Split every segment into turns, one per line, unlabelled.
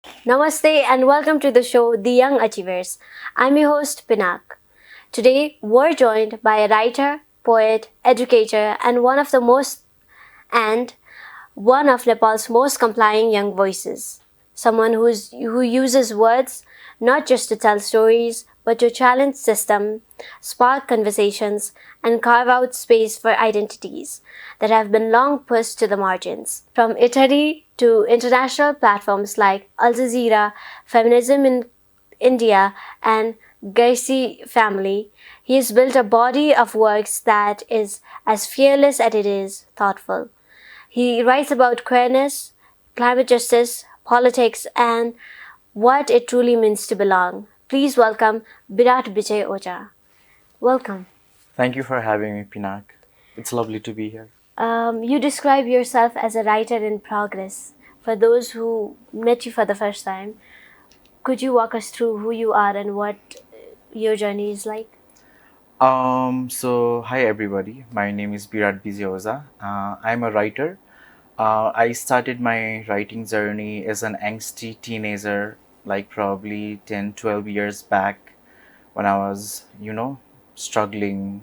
Namaste and welcome to the show The Young Achievers. I'm your host Pinak. Today we're joined by a writer, poet, educator and one of Nepal's most compelling young voices. Someone who uses words not just to tell stories but to challenge system, spark conversations and carve out space for identities that have been long pushed to the margins. From Italy to international platforms like Al Jazeera, Feminism in India, and Gaisi Family, he has built a body of works that is as fearless as it is thoughtful. He writes about queerness, climate justice, politics, and what it truly means to belong. Please welcome Birat Bijay Ojha. Welcome.
Thank you for having me, Pinak. It's lovely to be here.
You describe yourself as a writer in progress. For those who met you for the first time, could you walk us through who you are and what your journey is like?
Hi everybody. My name is Birat Bijay. I'm a writer. I started my writing journey as an angsty teenager, like probably 10, 12 years back when I was, struggling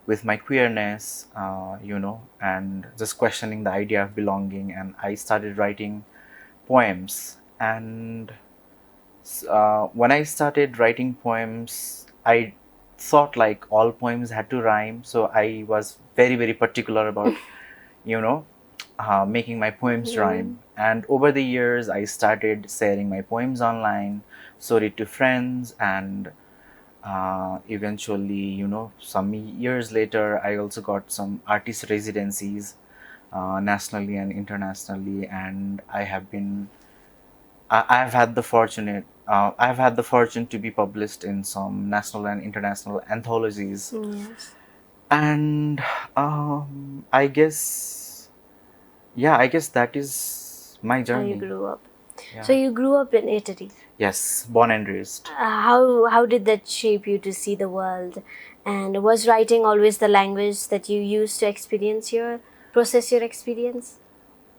with my queerness, and just questioning the idea of belonging. And I started writing poems. And when I started writing poems, I thought like all poems had to rhyme. So I was very, very particular about, you know, making my poems rhyme. And over the years, I started sharing my poems online, showed it to friends, and eventually, some years later, I also got some artist residencies nationally and internationally, and I've had the fortune to be published in some national and international anthologies,
Yes.
and I guess, yeah, I guess that is my
How you
journey.
grew up. So
Yeah.
you grew up in Italy.
Yes, born and raised.
How did that shape you to see the world? And was writing always the language that you used to process your experience?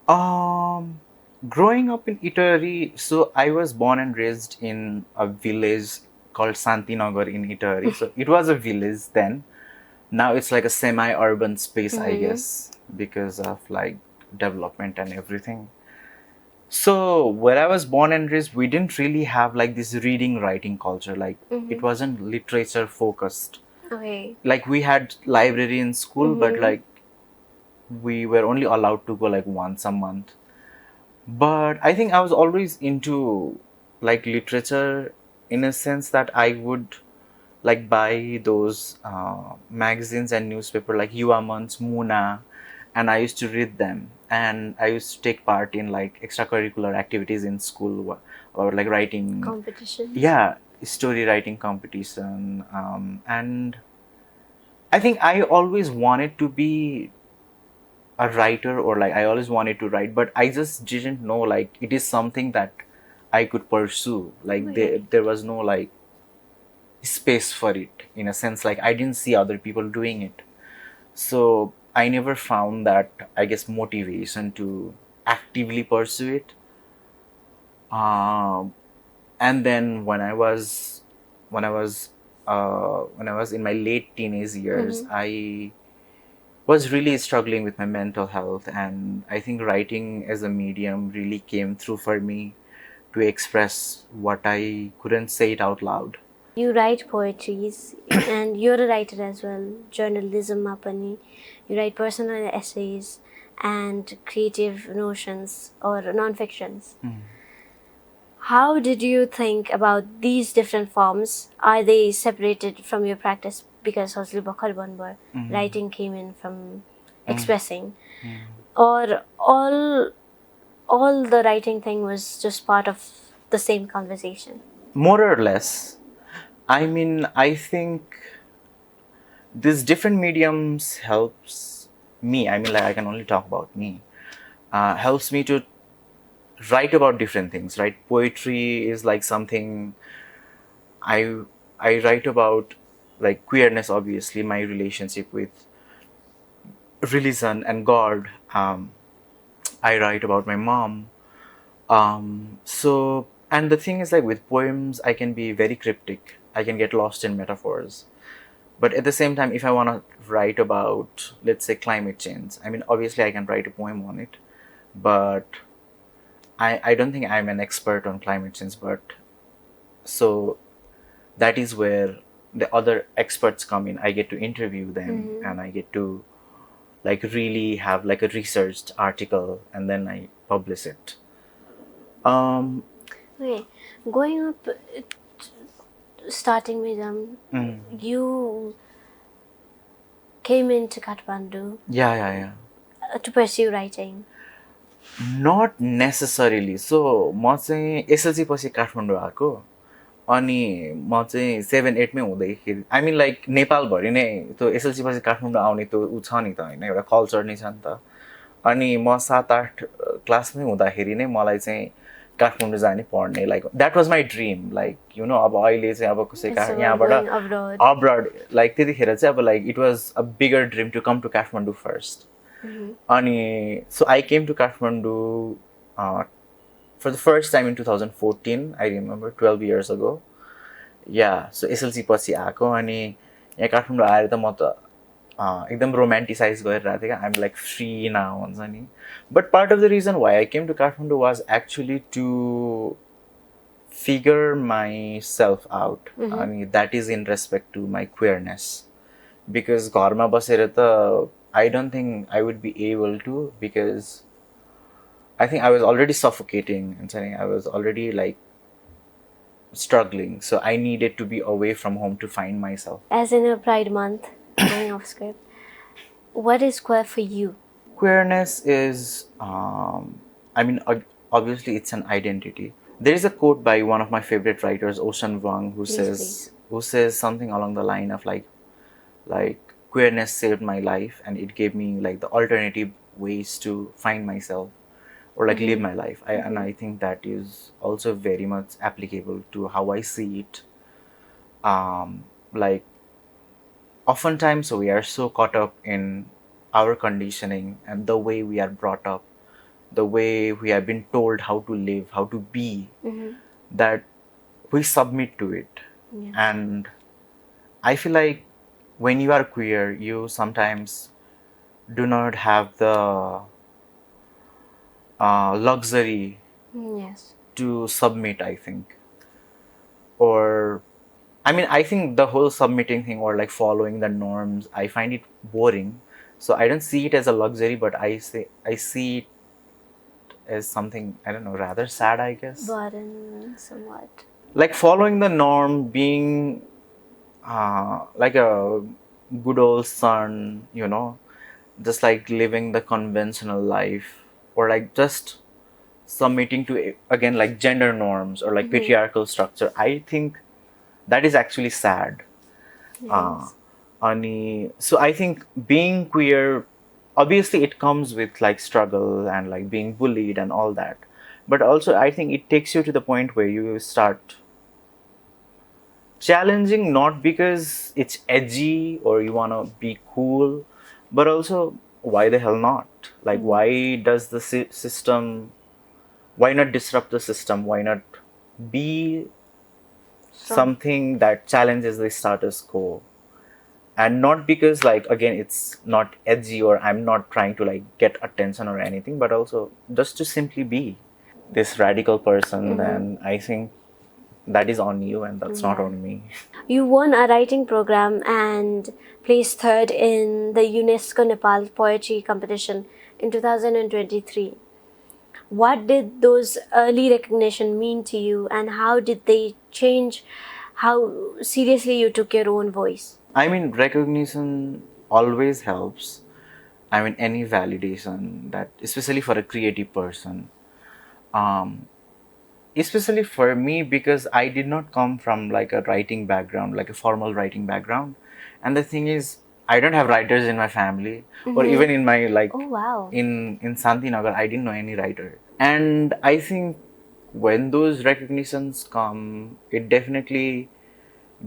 Um, Growing up in Italy, so I was born and raised in a village called Santinagar in Italy. So it was a village then. Now it's like a semi-urban space, I
Mm-hmm.
guess, because of like development and everything. So where I was born and raised, we didn't really have like this reading writing culture. Like it
Mm-hmm.
wasn't literature focused.
Okay.
Like we had library in school, but
Mm-hmm.
like we were only allowed to go like once a month. But I think I was always into like literature in a sense that I would like buy those magazines and newspaper like Yuaman's Muna, and I used to read them, and I used to take part in like extracurricular activities in school or like writing,
Competitions.
yeah, story writing competition, and I think I always wanted to be a writer, or like I always wanted to write, but I just didn't know like it is something that I could pursue. Like
Okay.
there was no like space for it in a sense. Like I didn't see other people doing it, so I never found that, I guess, motivation to actively pursue it. Um, and then when I was when I was in my late teenage years,
Mm-hmm.
I was really struggling with my mental health, and I think writing as a medium really came through for me to express what I couldn't say it out loud.
You write poetries and you're a writer as well. Journalism apani. You write personal essays and creative notions or non-fictions.
Mm.
How did you think about these different forms? Are they separated from your practice because Hosli Bakhar Banbar
Mm.
writing came in from
Mm.
expressing, or all the writing thing was just part of the same conversation?
More or less. I mean, I think these different mediums helps me. I mean, like I can only talk about me. Helps me to write about different things, right? Poetry is like something I I write about, like queerness, obviously, my relationship with religion and God. I write about my mom. So And the thing is, like with poems, I can be very cryptic. I can get lost in metaphors. But at the same time, if I want to write about, let's say, climate change, I mean, obviously I can write a poem on it, but I don't think I'm an expert on climate change. But so that is where the other experts come in. I get to interview them and I get to like really have like a researched article and then I publish it. Um,
Okay, going up, starting with you came into Kathmandu
yeah, yeah, yeah.
To pursue writing.
Not necessarily. So म चाहिँ SLC पछि काठमाडौँ आएको अनि म चाहिँ 7-8 मै हुँदैखेरि आई mean like नेपालभरि नै त्यो SLC पछि काठमाडौँ आउने त्यो ऊ छ नि त होइन एउटा कल्चर नै छ नि त अनि म 7-8 क्लासमै हुँदाखेरि नै मलाई चाहिँ काठमाडौँ जाने पढ्ने like that was my dream like you know अब अहिले चाहिँ अब कसै यहाँबाट अब्रड लाइक त्यतिखेर चाहिँ अब like it was a bigger dream to come to Kathmandu first अनि so I came to Kathmandu for the first time in 2014. I remember 12 years ago. Yeah, so SLC पछि आएको अनि यहाँ काठमाडौँ आएर त म त एकदम रोमान्टिसाइज गरिरहेको थिएँ I'm like free now हुन्छ नि but part of the reason why I came to Kathmandu was actually to figure myself out अनि that is in respect to my queerness because घरमा बसेर त I don't think I would be able to because I think I was already suffocating and saying I was already like struggling. So I needed to be away from home to find myself.
As in a Pride Month, going off script, what is queer for you?
Queerness is, I mean, obviously it's an identity. There is a quote by one of my favorite writers, Ocean Vuong, who says something along the line of like queerness saved my life and it gave me like the alternative ways to find myself or like live my life. And I think that is also very much applicable to how I see it. Like oftentimes we are so caught up in our conditioning and the way we are brought up, the way we have been told how to live, how to be, that we submit to it. And I feel like when you are queer, you sometimes do not have the luxury to submit, I think. Or, I mean, I think the whole submitting thing or like following the norms, I find it boring. So I don't see it as a luxury, but I see it as something, I don't know, rather sad, I guess.
Burden, somewhat.
Like following the norm, being like a good old son, you know, just like living the conventional life or like just submitting to again like gender norms or like patriarchal structure. I think that is actually sad. So I think being queer, obviously it comes with like struggle and like being bullied and all that, but also I think it takes you to the point where you start challenging, not because it's edgy or you want to be cool, but also why the hell not? Like why does the system, why not disrupt the system? Why not be something that challenges the status quo? And not because like again it's not edgy or I'm not trying to like get attention or anything, but also just to simply be this radical person. And I think that is on you and that's not on me.
You won a writing program and placed third in the UNESCO Nepal poetry competition in 2023. What did those early recognition mean to you and how did they change how seriously you took your own voice?
I mean, recognition always helps. I mean, any validation that, especially for a creative person. Especially for me because I did not come from like a writing background, like a formal writing background. And the thing is, I don't have writers in my family or even in my like in Santinagar, I didn't know any writer. And I think when those recognitions come, it definitely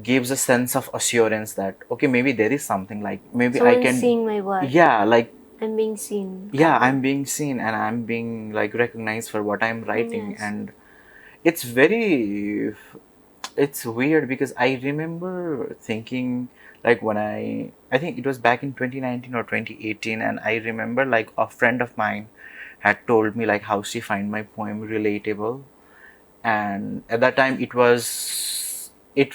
gives a sense of assurance that okay, maybe there is something like maybe
someone
I can
seeing my work.
Yeah, like
I'm being seen.
Yeah, I'm being seen and I'm being like recognized for what I'm writing. And It's very, it's weird because I remember thinking like when I think it was back in 2019 or 2018, and I remember like a friend of mine had told me like how she find my poem relatable, and at that time it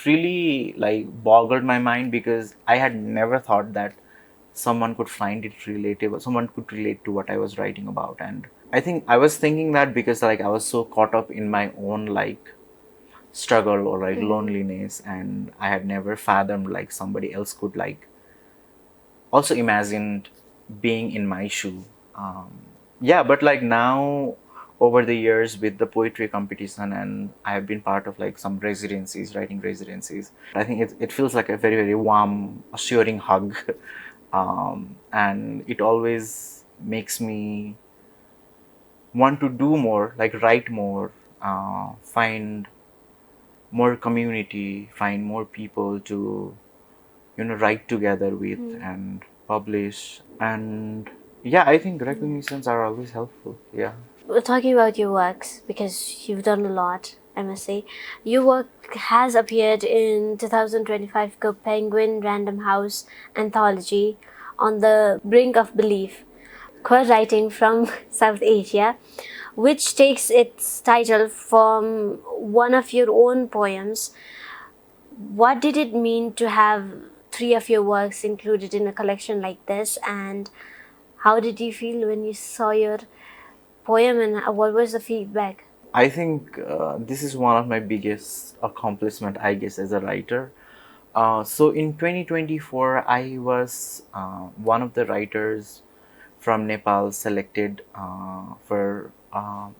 really like boggled my mind because I had never thought that someone could find it relatable, someone could relate to what I was writing about. And I think I was thinking that because like I was so caught up in my own like struggle or like loneliness, and I had never fathomed like somebody else could like also imagined being in my shoe. um, yeah, but like now over the years with the poetry competition, and I have been part of like some residencies, writing residencies, I think it feels like a very very warm assuring hug. And it always makes me want to do more, like write more, find more community, find more people to write together with and publish. And yeah, I think recognitions are always helpful. Yeah.
We're talking about your works because you've done a lot, I must say. Your work has appeared in 2025 Penguin Random House anthology, On the Brink of Belief, queer writing from South Asia, which takes its title from one of your own poems. What did it mean to have three of your works included in a collection like this, and how did you feel when you saw your poem, and what was the feedback?
I think this is one of my biggest accomplishment, I guess, as a writer. So in 2024, I was one of the writers from Nepal selected for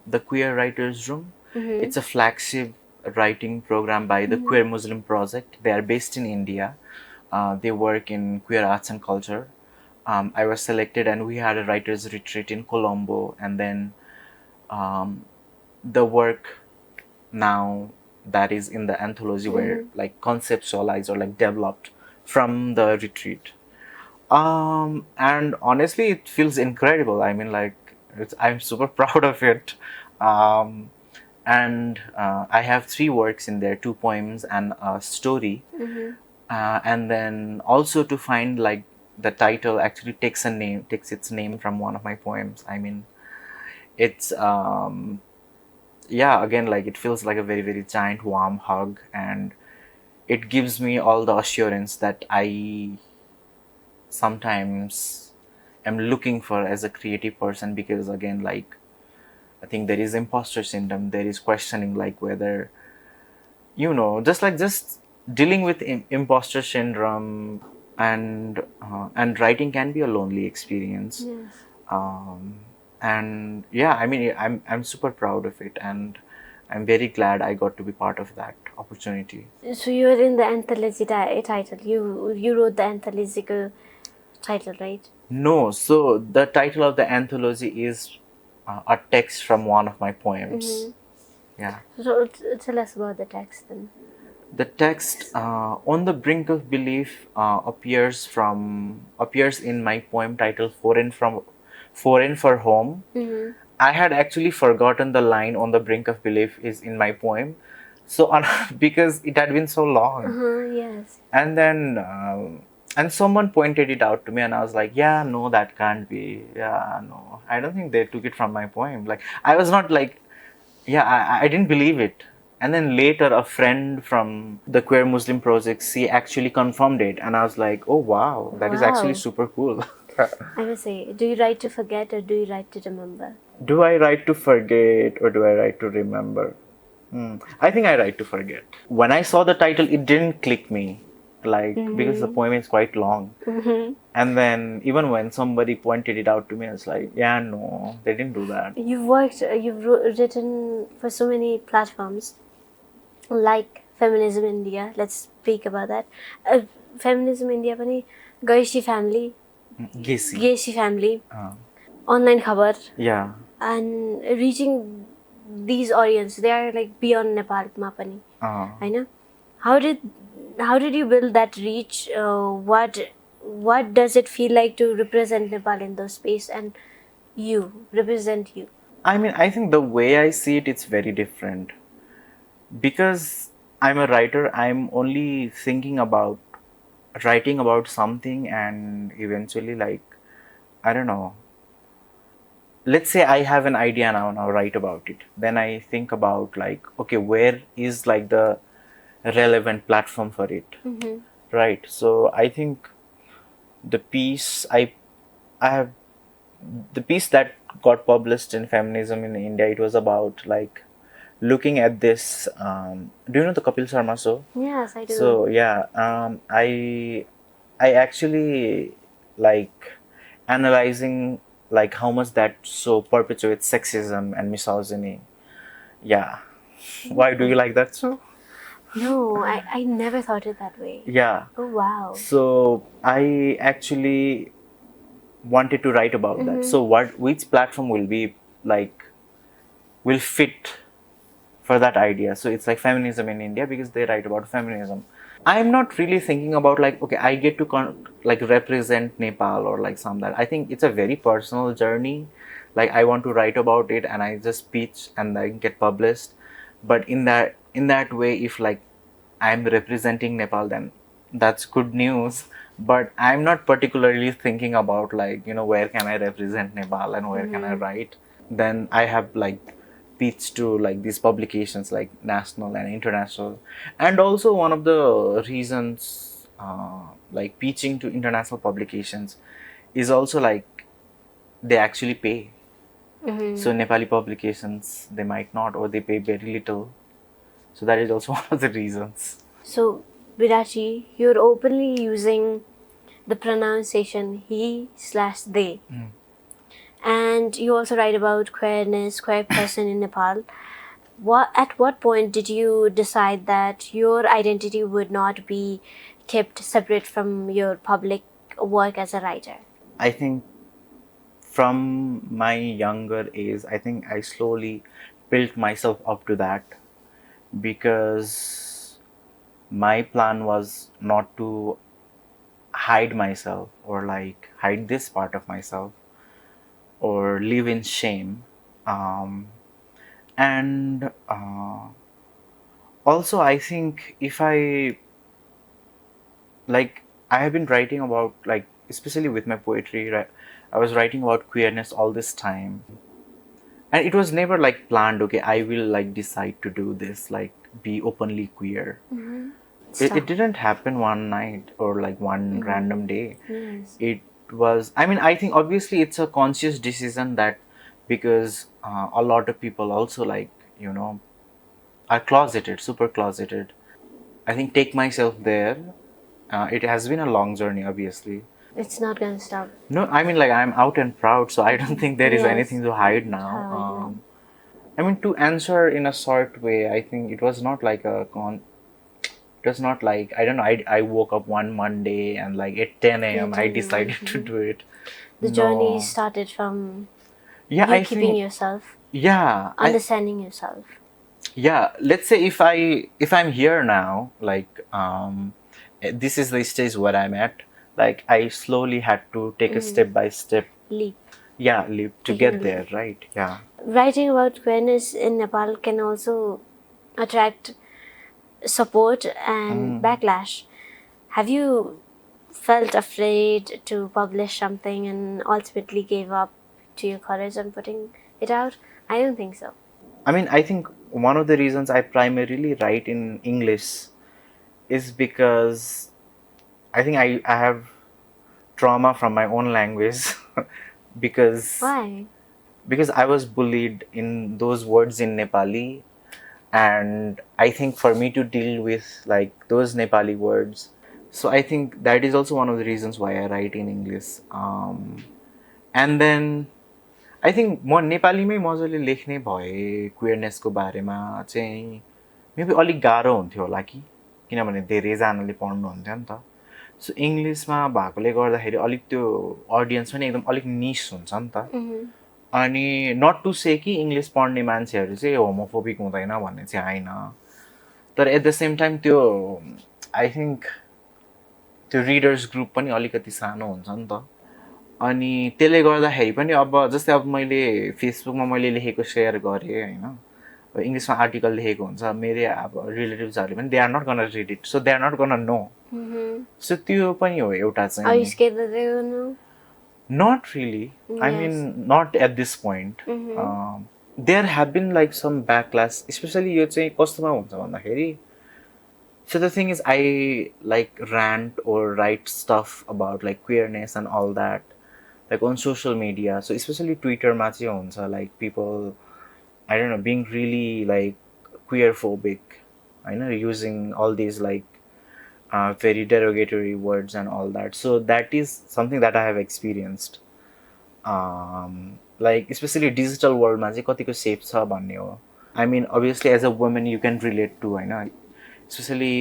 the Queer Writers Room. It's a flagship writing program by the Queer Muslim Project. They are based in India. They work in queer arts and culture. I was selected, and we had a writers' retreat in Colombo, and then um, the work now that is in the anthology were like conceptualized or like developed from the retreat. And honestly, it feels incredible. I mean, like, I'm super proud of it. Um, and I have three works in there, two poems and a story. And then also to find like the title actually takes its name from one of my poems. I mean, it's yeah, again, like it feels like a very very giant warm hug, and it gives me all the assurance that I sometimes am looking for as a creative person. Because again, like, I think there is imposter syndrome, there is questioning like whether just dealing with imposter syndrome. And writing can be a lonely experience.
Yes.
um, and yeah, I mean, I'm super proud of it, and I'm very glad I got to be part of that opportunity.
So you were in the anthology title. You wrote the anthological title, right?
No, so the title of the anthology is a text from one of my poems. Yeah.
So tell us about the text then.
The text "On the Brink of Belief" appears in my poem titled "Foreign for Home." I had actually forgotten the line "On the Brink of Belief" is in my poem, so because it had been so long.
Yes.
And then and someone pointed it out to me, and I was like, yeah, no, that can't be. Yeah, no, I don't think they took it from my poem. Like, I was not like, yeah, I didn't believe it. And then later a friend from the Queer Muslim Project, she actually confirmed it, and I was like, oh wow, that is actually
Wow.
super cool.
I must say, do you write to forget or do you write to remember?
Do I write to forget or do I write to remember? I think I write to forget. When I saw the title, it didn't click me, like, because the poem is quite long. And then even when somebody pointed it out to me, I was like, yeah, no, they didn't do that.
You've written for so many platforms, like Feminism India. Let's speak about that. Feminism India पनि Gaishi family,
Gacy.
Gaishi family, online khabar,
Yeah.
and reaching these audience. They are like beyond Nepal ma pani. I know. How did you build that reach? What does it feel like to represent Nepal in those space, and you represent you?
I mean, I think the way I see it, it's very different. Because I'm a writer, I'm only thinking about writing about something, and eventually, like, I don't know, let's say I have an idea now write about it, then I think about, like, okay, where is like the relevant platform for it,
Mm-hmm.
right? So I think the piece I have the piece that got published in Feminism in India, it was about, like, looking at this, do you know the Kapil Sharma show?
Yes, I do.
So yeah, I actually, like, analyzing, like, how much that show perpetuates sexism and misogyny. Yeah. Why do you
Oh.
like that show?
No, I never thought it that way.
Yeah.
Oh, wow.
So I actually wanted to write about that.
Mm-hmm.
So which platform will be, like, will fit for that idea? So it's like Feminism in India because they write about feminism. I'm not really thinking about, like, okay, I get to like represent Nepal or like some that. I think it's a very personal journey. Like, I want to write about it and I just pitch and I get published. But in that way, if, like, I'm representing Nepal, then that's good news. But I'm not particularly thinking about, like, where can I represent Nepal and where can I
Mm-hmm.
write. Then I have, like, pitched to, like, these publications, like national and international. And also one of the reasons, like, pitching to international publications is also, like, they actually pay.
Mm-hmm.
So Nepali publications, they might not, or they pay very little. So that is also one of the reasons.
So, Virachi, you're openly using the pronunciation he/they.
Mm.
And you also write about queerness, queer person in Nepal. At what point did you decide that your identity would not be kept separate from your public work as a writer?
I think from my younger age, I think I slowly built myself up to that, because my plan was not to hide myself, or, like, hide this part of myself, or live in shame. Um, and Also, I think if I, like, I have been writing about, like, especially with my poetry, right? I was writing about queerness all this time, and it was never, like, planned. Okay, I will, like, decide to do this, like, be openly queer.
Mm-hmm.
It
Stop.
didn't happen one night or, like, one
Mm-hmm.
random day.
Yes.
It was, I mean, I think obviously it's a conscious decision, that because a lot of people also, like, are closeted, super closeted. I think take myself there. It has been a long journey, obviously.
It's not gonna stop.
No, I mean, like, I'm out and proud, so I don't think there is
Yes.
anything to hide now.
How I know.
I mean, to answer in a short way, I think it was not like it was not like, I don't know, I woke up one Monday and, like, at 10 a.m. I
Creating.
decided to do it.
The journey
No.
started from
Yeah,
you
I
keeping
think,
yourself,
yeah,
understanding yourself.
yeah, let's say if I'm here now, like, this is the stage where I'm at. Like, I slowly had to take a
Mm-hmm.
step by step,
Leap.
yeah, leap to
Taking a
get
leap.
there, right? Yeah.
Writing about queerness in Nepal can also attract support and
Mm.
backlash. Have you felt afraid to publish something and ultimately gave up to your courage on putting it out? I don't think so.
I mean, I think one of the reasons I primarily write in English is because I think I have trauma from my own language. because
Why?
because I was bullied in those words in Nepali, and I think for me to deal with, like, those Nepali words, so I think that is also one of the reasons why I write in English. And then I think म नेपालीमै मजाले लेख्ने भए क्वियरनेसको बारेमा चाहिँ maybe अलिक गाह्रो हुन्थ्यो होला कि, किनभने धेरैजनाले पढ्नुहुन्थ्यो नि त। सो इङ्ग्लिसमा भएकोले गर्दाखेरि अलिक त्यो अडियन्स पनि एकदम अलिक निस हुन्छ नि त।
Mm-hmm.
अनि नट टु से कि इङ्ग्लिस पढ्ने मान्छेहरू चाहिँ होमोफोबिक हुँदैन भन्ने चाहिँ होइन, तर एट द सेम टाइम त्यो आई थिङ्क त्यो रिडर्स ग्रुप पनि अलिकति सानो हुन्छ नि त। अनि त्यसले गर्दाखेरि पनि अब जस्तै अब मैले फेसबुकमा मैले लेखेको सेयर गरेँ होइन, इङ्ग्लिसमा आर्टिकल लेखेको हुन्छ मेरै अब रिलेटिभ्सहरूले पनि they are not gonna read it so they are not gonna know so त्यो पनि हो एउटा
Are you
चाहिँ
scared that they will know?
Not really I mean
Yes.
Not at this point there have been like some backlash especially यो चाहिँ कस्तोमा हुन्छ भन्दाखेरि so the thing is I like rant or write stuff about like queerness and all that like on social media so especially Twitter ma चाहिँ हुन्छ like people I don't know being really like queer phobic I know using all these like very derogatory words and all that so that is something that I have experienced like especially digital world मा चाहिँ कतिको safe छ भन्ने हो I mean obviously as a woman you can relate to होइन specially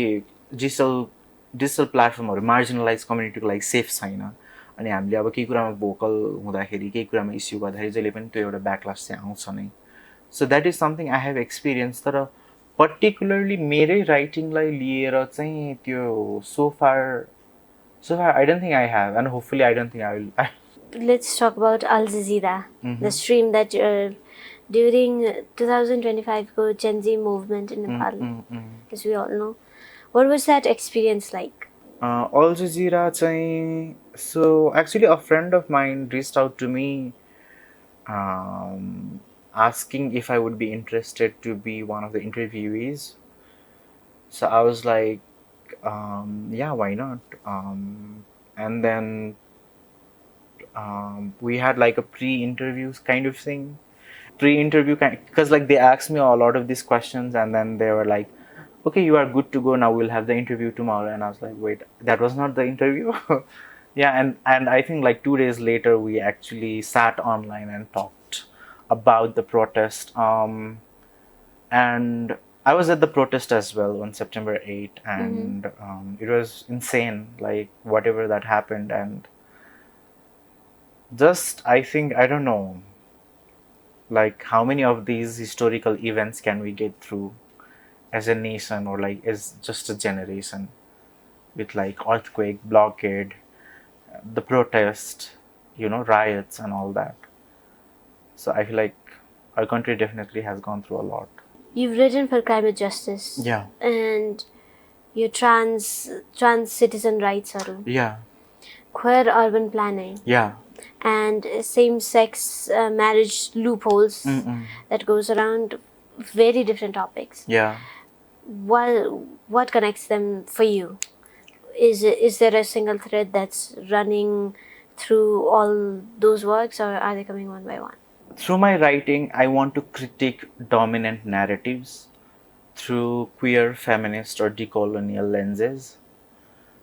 digital प्लेटफर्महरू marginalise कम्युनिटीको लागि safe छैन अनि हामीले अब केही कुरामा भोकल हुँदाखेरि केही कुरामा इस्यु गर्दाखेरि जहिले पनि त्यो एउटा ब्याकलास चाहिँ आउँछ नै so that is something I have experience तर पर्टिकुलरली मेरै राइटिङलाई लिएर चाहिँ त्यो so far I don't think I have and hopefully I don't think I will
Let's talk about Al Jazeera, the stream that during 2025 go Gen Z movement in Nepal, as we all know. What was that experience like?
Al Jazeera चाहिँ so actually a friend of mine reached out to me asking if I would be interested to be one of the interviewees. So I was like, yeah, why not? And then we had like a pre-interview kind of thing. Pre-interview kind because like they asked me a lot of these questions and then they were like, okay, you are good to go now. We'll have the interview tomorrow. And I was like, wait, that was not the interview. Yeah, and I think like 2 days later we actually sat online and talked about the protest. And I was at the protest as well on September 8th, and it was insane, like whatever that happened, and just I think I don't know, like how many of these historical events can we get through as a nation or like as just a generation with like earthquake, blockade, the protest, riots and all that. So I feel like our country definitely has gone through a lot.
You've written for climate justice.
Yeah.
And your trans citizen rights are
Yeah.
queer urban planning.
Yeah.
And same-sex marriage loopholes that goes around very different topics.
Yeah.
What connects them for you? Is there a single thread that's running through all those works, or are they coming one by one?
Through my writing, I want to critique dominant narratives through queer, feminist, or decolonial lenses.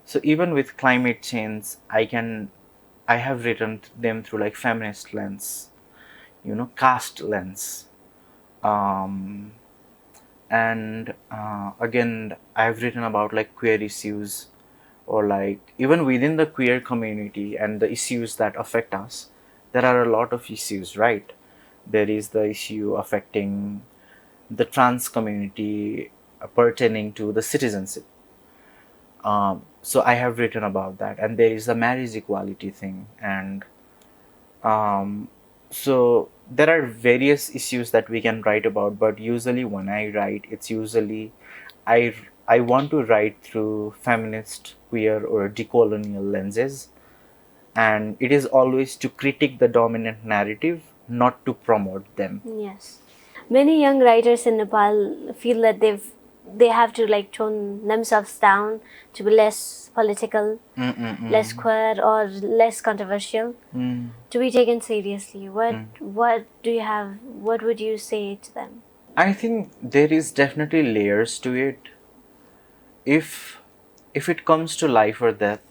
So even with climate change, I have written them through like feminist lens, caste lens. And again, I've written about like queer issues or like even within the queer community and the issues that affect us. There are a lot of issues, right? There is the issue affecting the trans community pertaining to the citizenship. So I have written about that, and there is the marriage equality thing, and so there are various issues that we can write about. But usually, when I write, it's usually I want to write through feminist, queer, or decolonial lenses, and it is always to critique the dominant narrative, not to promote them.
Yes, many young writers in Nepal feel that they have to like tone themselves down to be less political, less queer, or less controversial, to be taken seriously. What do you have? What would you say to them?
I think there is definitely layers to it. If it comes to life or death,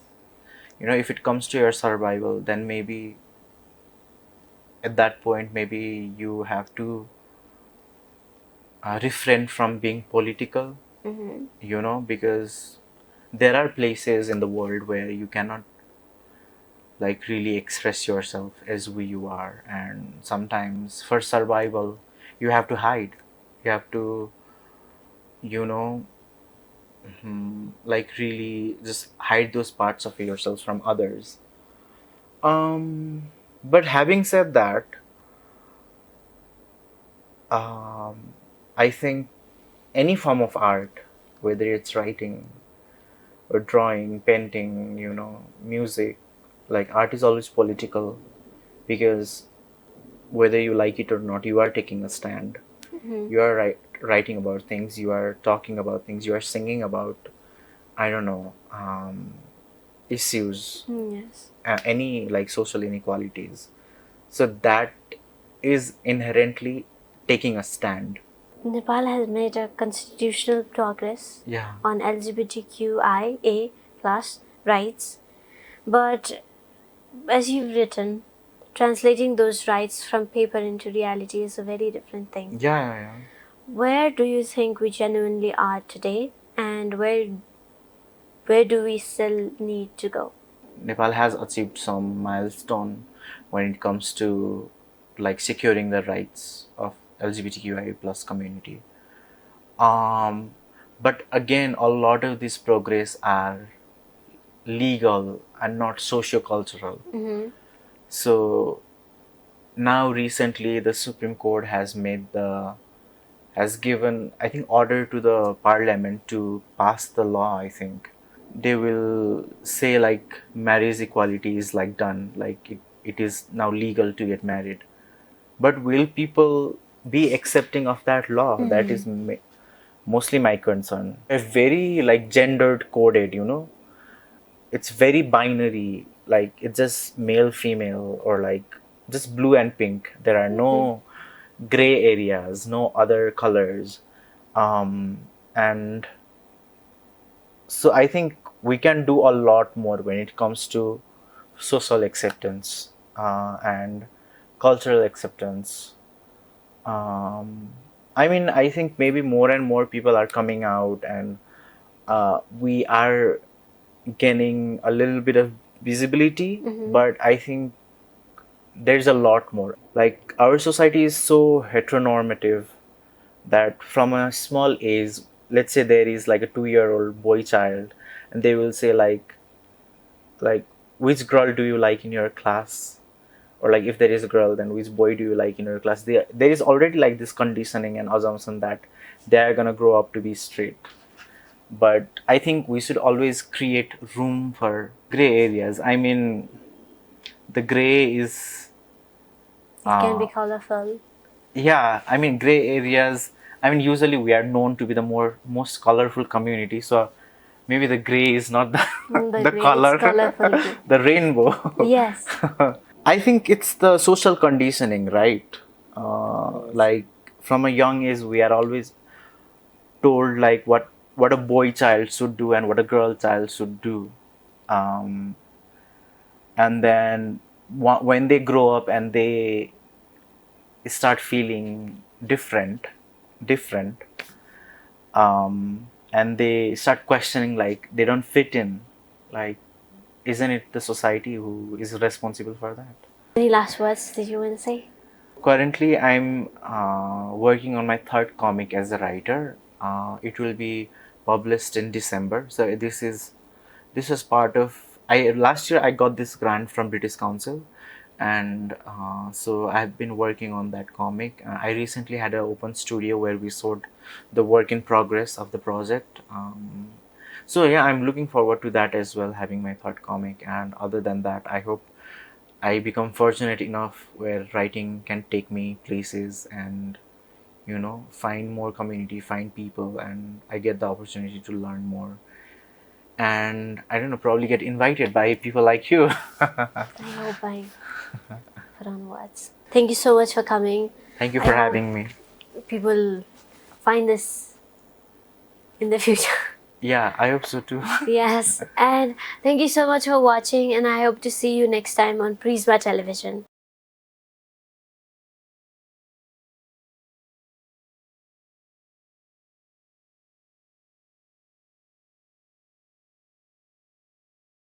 if it comes to your survival, then maybe at that point maybe you have to refrain from being political, because there are places in the world where you cannot like really express yourself as who you are, and sometimes for survival you have to hide, you have to like really just hide those parts of yourself from others. But having said that, I think any form of art, whether it's writing or drawing, painting, music, like art is always political because whether you like it or not, you are taking a stand.
Mm-hmm.
You are writing about things, you are talking about things, you are singing about, I don't know, issues,
Yes.
any like social inequalities. So that is inherently taking a stand.
Nepal has made a constitutional progress
Yeah.
on LGBTQIA plus rights, but as you've written, translating those rights from paper into reality is a very different thing.
Yeah.
Where do you think we genuinely are today, and where do we still need to go?
Nepal has achieved some milestone when it comes to like securing the rights of LGBTQIA plus community. Um, but again, a lot of this progress are legal and not socio-cultural.
Mm-hmm.
So now recently the Supreme Court has given, I think, order to the parliament to pass the law. I think they will say like marriage equality is like done, like it is now legal to get married. But will people be accepting of that law? That
Mm-hmm.
is mostly my concern. It's very like gendered coded, it's very binary, like it's just male female or like just blue and pink. There are
Mm-hmm.
no gray areas, no other colors. And so I think we can do a lot more when it comes to social acceptance and cultural acceptance. um, I mean, I think maybe more and more people are coming out, and we are gaining a little bit of visibility,
Mm-hmm.
but I think there's a lot more. Like, our society is so heteronormative that from a small age, let's say there is like a 2-year-old boy child, and they will say like which girl do you like in your class, or like if there is a girl, then which boy do you like in your class. There is already like this conditioning and assumption that they are gonna grow up to be straight. But I think we should always create room for gray areas. I mean, the gray is
It can be
uh,
colorful.
yeah, I mean, gray areas, I mean, usually we are known to be the most colorful community, so maybe the gray is not the,
The
the
gray, it's
color,
colorful too.
the rainbow.
Yes.
I think it's the social conditioning, right?
Yes.
Like, from a young age, we are always told like what a boy child should do and what a girl child should do. Um, and then when they grow up and they start feeling different, and they start questioning, like they don't fit in, like isn't it the society who is responsible for that?
Any last words did you want to say?
Currently, I'm working on my third comic as a writer. It will be published in December. So this is part of, I last year I got this grant from British Council, and so I've been working on that comic. I recently had an open studio where we showed the work in progress of the project. So yeah, I'm looking forward to that as well, having my third comic. And other than that, I hope I become fortunate enough where writing can take me places and find more community, find people, and I get the opportunity to learn more. And I don't know, probably get invited by people like you.
I hope I put on words. Thank you so much for coming.
Thank you
I
for
hope
having me.
people find this in the future.
Yeah, I hope so too.
Yes, and thank you so much for watching, and I hope to see you next time on Prisma Television.